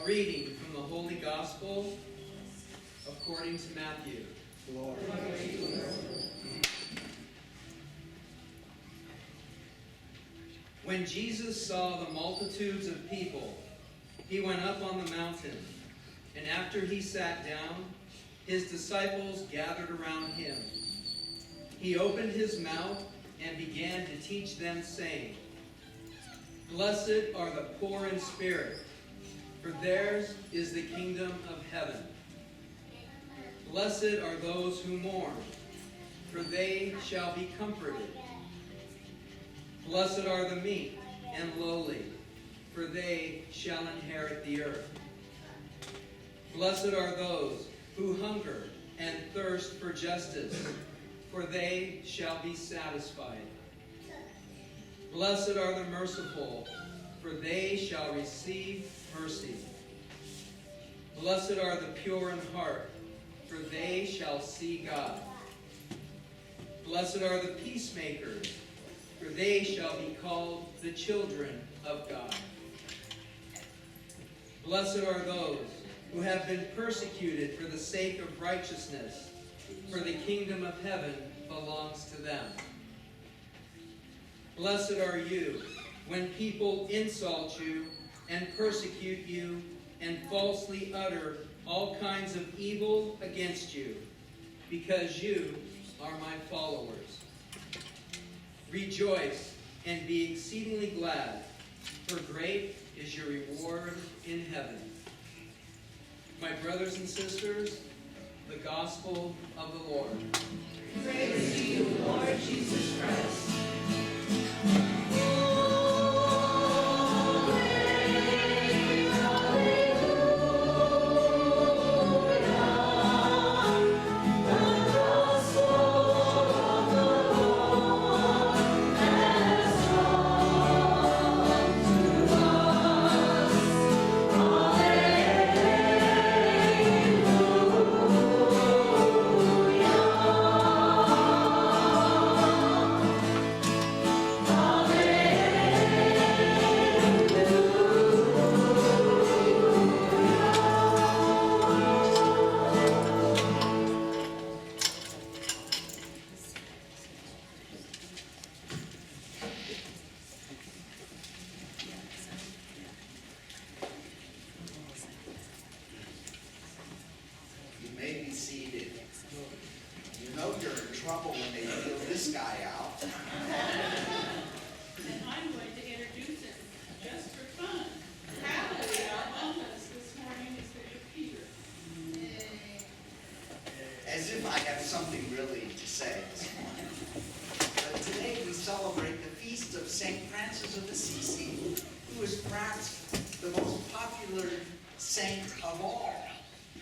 reading from the Holy Gospel according to Matthew. Glory. When Jesus saw the multitudes of people, he went up on the mountain, and after he sat down, his disciples gathered around him. He opened his mouth and began to teach them, saying, "Blessed are the poor in spirit, for theirs is the kingdom of heaven. Blessed are those who mourn, for they shall be comforted. Blessed are the meek and lowly, for they shall inherit the earth. Blessed are those who hunger and thirst for justice, for they shall be satisfied. Blessed are the merciful, for they shall receive mercy. Blessed are the pure in heart, for they shall see God. Blessed are the peacemakers, for they shall be called the children of God. Blessed are those who have been persecuted for the sake of righteousness, for the kingdom of heaven belongs to them. Blessed are you when people insult you and persecute you and falsely utter all kinds of evil against you, because you are my followers. Rejoice and be exceedingly glad, for great is your reward in heaven." My brothers and sisters, the gospel of the Lord. Praise to you, Lord Jesus Christ. As if I have something really to say this morning. But today we celebrate the feast of St. Francis of Assisi, who is perhaps the most popular saint of all,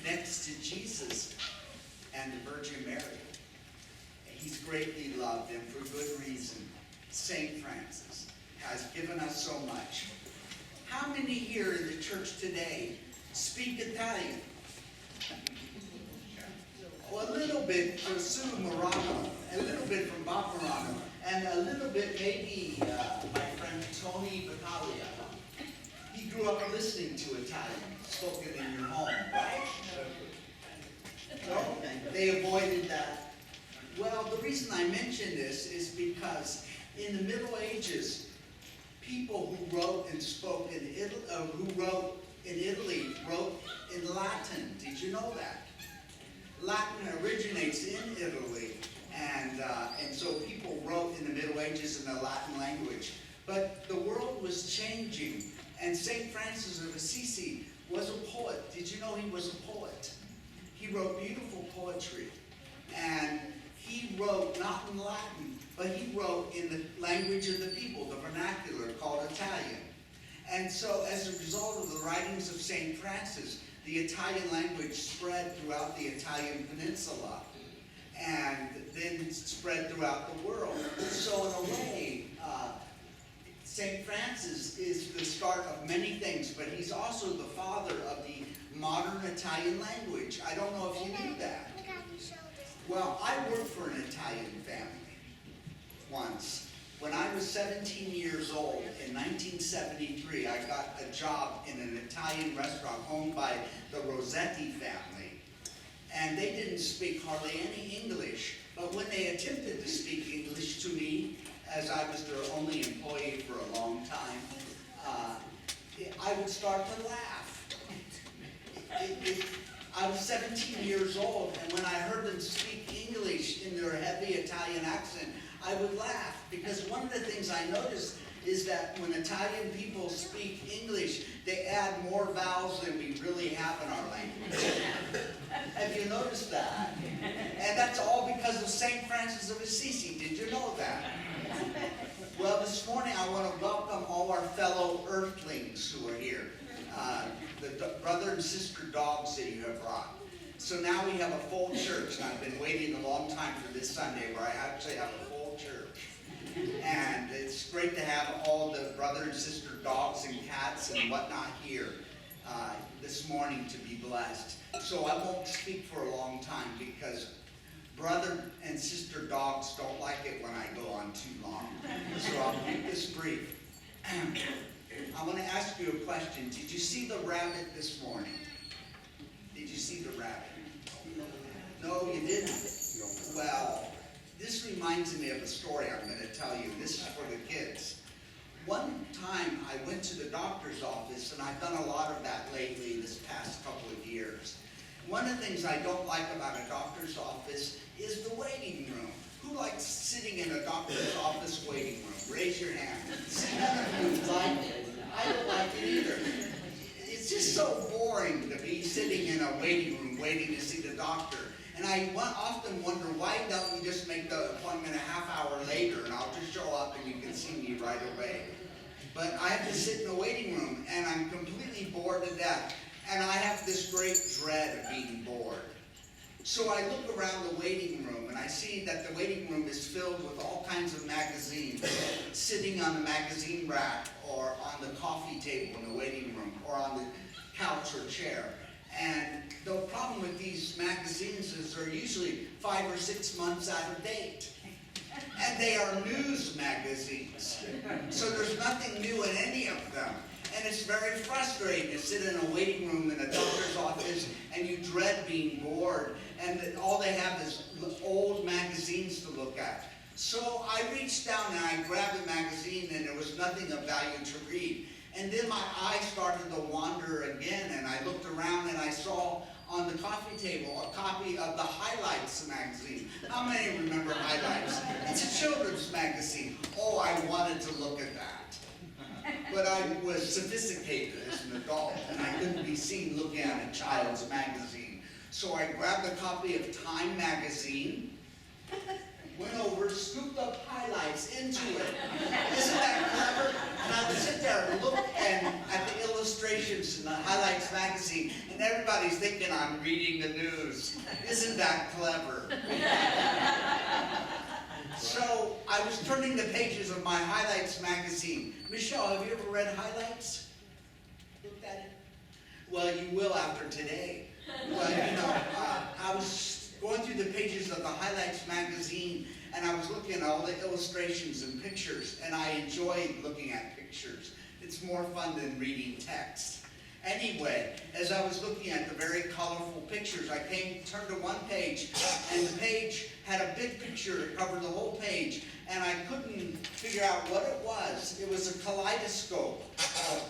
next to Jesus and the Virgin Mary. He's greatly loved, and for good reason. St. Francis has given us so much. How many here in the church today speak Italian? Well, a little bit from Su Morano, a little bit from Bob Morano, and a little bit maybe my friend Tony Battaglia. He grew up listening to Italian, spoken in your home, right? No, they avoided that. Well, the reason I mention this is because in the Middle Ages, people who wrote and spoke in Italy wrote in Latin. Did you know that? Latin originates in Italy, and so people wrote in the Middle Ages in the Latin language. But the world was changing, and St. Francis of Assisi was a poet. Did you know he was a poet? He wrote beautiful poetry, and he wrote not in Latin, but he wrote in the language of the people, the vernacular called Italian. And so as a result of the writings of St. Francis, the Italian language spread throughout the Italian peninsula, and then spread throughout the world. So in a way, St. Francis is the start of many things, but he's also the father of the modern Italian language. I don't know if you knew that. Well, I worked for an Italian family once When I was 17 years old, in 1973, I got a job in an Italian restaurant owned by the Rossetti family. And they didn't speak hardly any English. But when they attempted to speak English to me, as I was their only employee for a long time, I would start to laugh. I was 17 years old, and when I heard them speak English in their heavy Italian accent, I would laugh. Because one of the things I noticed is that when Italian people speak English, they add more vowels than we really have in our language. Have you noticed that? And that's all because of St. Francis of Assisi. Did you know that? Well, this morning I want to welcome all our fellow earthlings who are here. The brother and sister dogs that you have brought. So now we have a full church, and I've been waiting a long time for this Sunday where I actually have a full church. And it's great to have all the brother and sister dogs and cats and whatnot here this morning to be blessed. So I won't speak for a long time because brother and sister dogs don't like it when I go on too long. So I'll keep this brief. I want to ask you a question. Did you see the rabbit this morning? Did you see the rabbit? No, you didn't. Well, this reminds me of a story I'm going to tell you. This is for the kids. One time I went to the doctor's office, and I've done a lot of that lately this past couple of years. One of the things I don't like about a doctor's office is the waiting room. Who likes sitting in a doctor's office waiting room? Raise your hand. See, none of you like it. I don't like it either. It's just so boring to be sitting in a waiting room waiting to see the doctor. And I often wonder, why don't you just make the appointment a half hour later and I'll just show up and you can see me right away. But I have to sit in the waiting room and I'm completely bored to death. And I have this great dread of being bored. So I look around the waiting room and I see that the waiting room is filled with all kinds of magazines sitting on the magazine rack or on the coffee table in the waiting room or on the couch or chair. And the problem with these magazines is they're usually 5 or 6 months out of date. And they are news magazines. So there's nothing new in any of them. And it's very frustrating to sit in a waiting room in a doctor's office and you dread being bored. And all they have is old magazines to look at. So I reached down and I grabbed the magazine and there was nothing of value to read. And then my eye started to wander again and I looked around and I saw on the coffee table a copy of the Highlights magazine. How many remember Highlights? It's a children's magazine. Oh, I wanted to look at that. But I was sophisticated as an adult and I couldn't be seen looking at a child's magazine. So I grabbed a copy of Time magazine, went over, scooped up Highlights into it. Isn't that clever? And I would sit there and look at the illustrations in the Highlights magazine, and everybody's thinking I'm reading the news. Isn't that clever? So I was turning the pages of my Highlights magazine. Michelle, have you ever read Highlights? Looked at it? Well, you will after today. Well, you know, I was going through the pages of the Highlights magazine, and I was looking at all the illustrations and pictures, and I enjoyed looking at pictures. It's more fun than reading text. Anyway, as I was looking at the very colorful pictures, I turned to one page, and the page had a big picture that covered the whole page, and I couldn't figure out what it was. It was a kaleidoscope of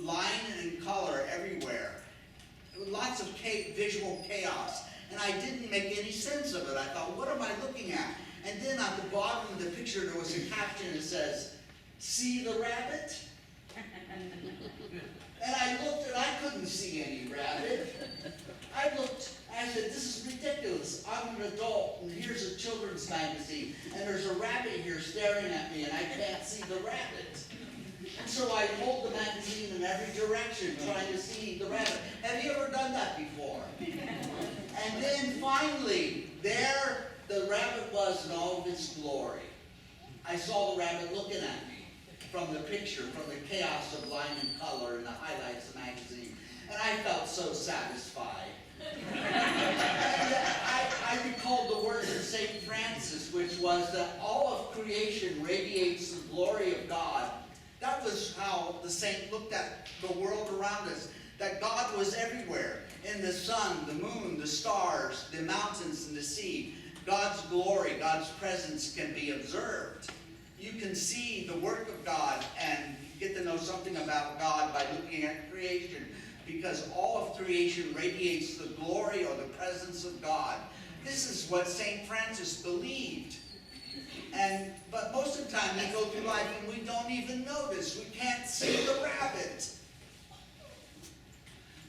line and color everywhere. Lots of visual chaos, and I didn't make any sense of it. I thought, what am I looking at? And then at the bottom of the picture, there was a caption that says, "See the rabbit?" And I looked and I couldn't see any rabbit. I looked, I said, this is ridiculous. I'm an adult and here's a children's magazine and there's a rabbit here staring at me and I can't see the rabbit. And so I pulled the magazine in every direction trying to see the rabbit. Have you ever done that before? And then finally, there the rabbit was in all of its glory. I saw the rabbit looking at me from the picture, from the chaos of line and color in the Highlights magazine. And I felt so satisfied. And I recalled the words of St. Francis, which was that all of creation radiates the glory of God. That was how the saint looked at the world around us, that God was everywhere. In the sun, the moon, the stars, the mountains, and the sea. God's glory, God's presence can be observed. You can see the work of God and get to know something about God by looking at creation, because all of creation radiates the glory or the presence of God. This is what St. Francis believed. But most of the time we go through life and we don't even notice. We can't see the rabbit.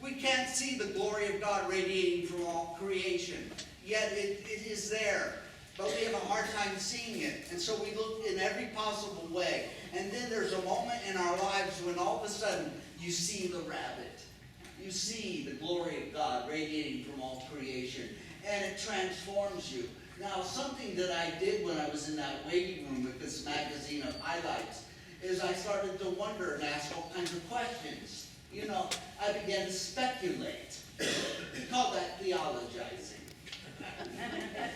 We can't see the glory of God radiating from all creation. Yet it is there. But we have a hard time seeing it. And so we look in every possible way. And then there's a moment in our lives when all of a sudden you see the rabbit. You see the glory of God radiating from all creation. And it transforms you. Now, something that I did when I was in that waiting room with this magazine of highlights is I started to wonder and ask all kinds of questions. You know, I began to speculate. We call that theologizing.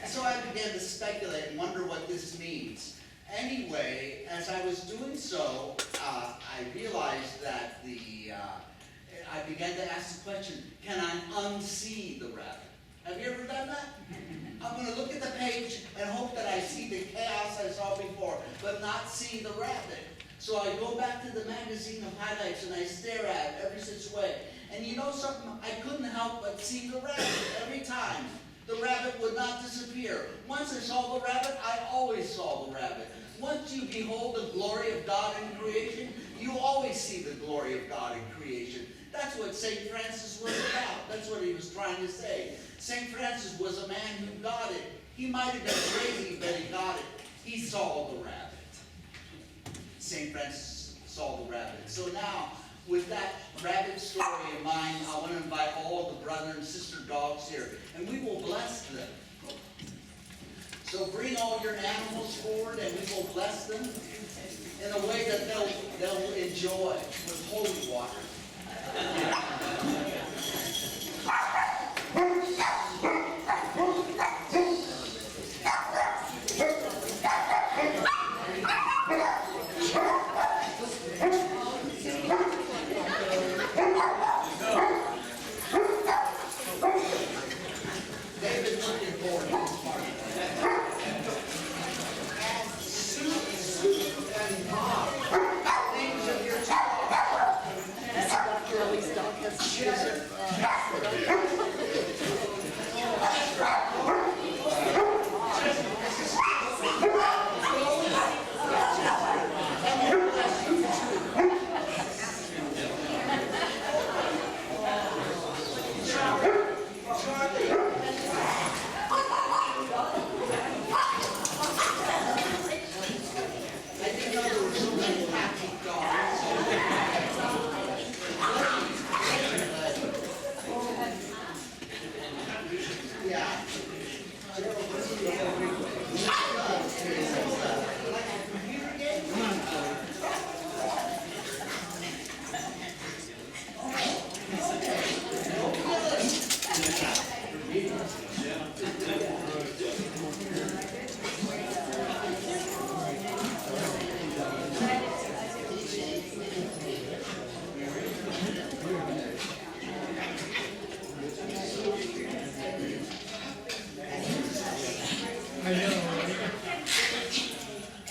So I began to speculate and wonder what this means. Anyway, as I was doing so, I realized that I began to ask the question, can I unsee the rabbit? Have you ever done that? I'm going to look at the page and hope that I see the chaos I saw before, but not see the rabbit. So I go back to the magazine of highlights and I stare at it every such way. And you know something? I couldn't help but see the rabbit every time. The rabbit would not disappear. Once I saw the rabbit, I always saw the rabbit. Once you behold the glory of God in creation, you always see the glory of God in creation. That's what St. Francis was about. That's what he was trying to say. St. Francis was a man who got it. He might have been crazy, but he got it. He saw the rabbit. St. Francis saw the rabbit. So now, with that rabbit story in mind, I want to invite all the brother and sister dogs here, and we will bless them. So bring all your animals forward, and we will bless them in a way that they'll enjoy with holy water.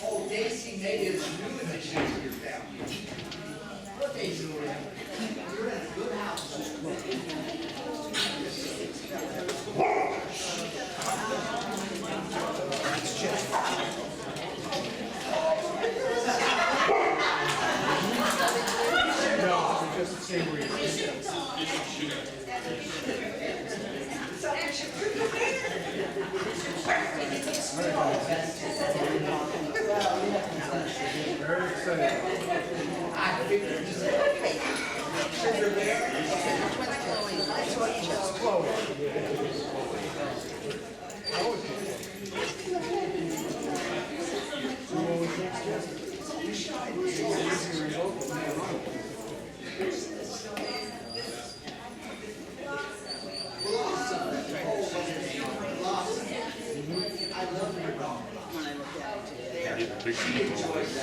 Oh, Daisy made it a new addition to your family. Look, Daisy, you're in a good house. No, just the same reason. Very excited. I figured Sugar Bear. It's Chloe. I always do. You always think yes. It's easy result with me alone. Blossom. I love your dog. There. pictures of all this.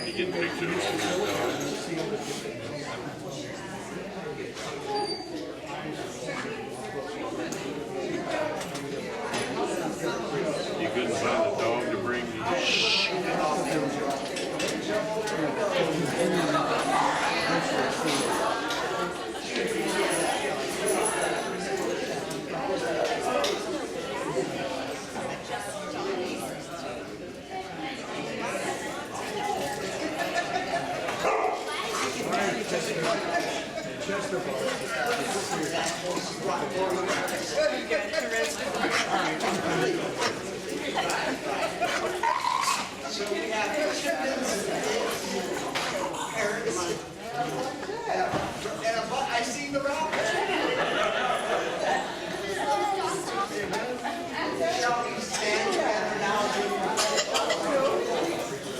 You get pictures of all these dogs. You couldn't find a dog to bring you. So we have chickens, parrots, and a I see the rabbit. Shall we stand together now?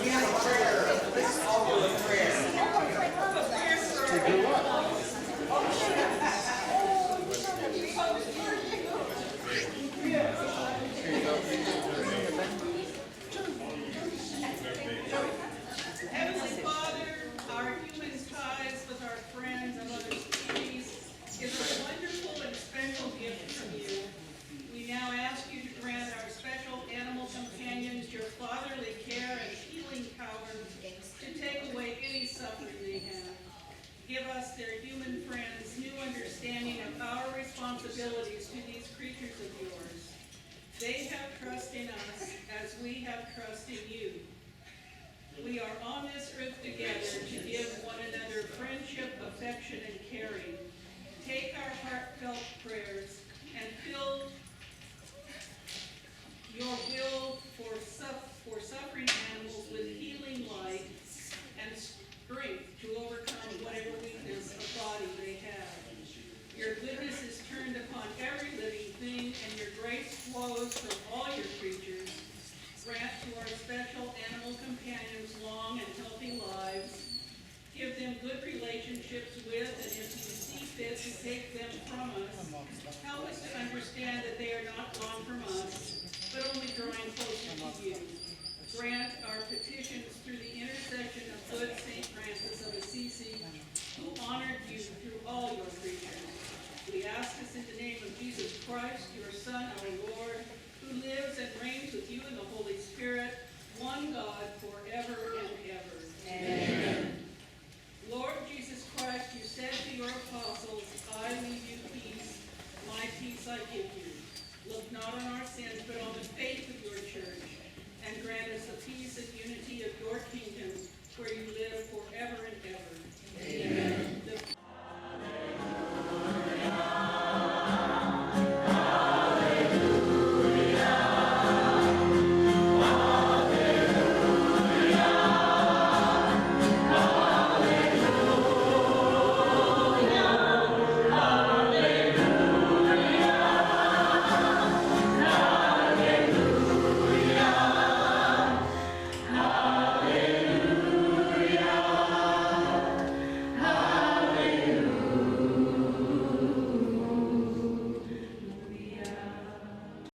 We have a prayer. Let's offer a prayer. Heavenly Father, our human ties with our friends of other species is a wonderful and special gift from you. We now ask you to grant our special animal companions your fatherly care and healing power to take away any suffering they have. Give us, their human friends, new understanding of our responsibilities to these creatures of yours. They have trust in us as we have trust in you. We are on this earth together to give one another friendship, affection, and caring. Take our heartfelt prayers and fill your will for suffering animals with healing light and strength to overcome whatever weakness of body they have. Your goodness is turned upon every living thing, and your grace flows from all your creatures. Grant to our special animal companions long and healthy lives. Give them good relationships with, and if you see fit to take them from us, help us to understand that they are not gone from us, but only drawing closer to you. Grant our petitions through the intercession of good St. Francis of Assisi, who honored you through all your creatures. We ask this in the name of Jesus Christ, your Son, our Lord, who lives and reigns with you in the Holy Spirit, one God, forever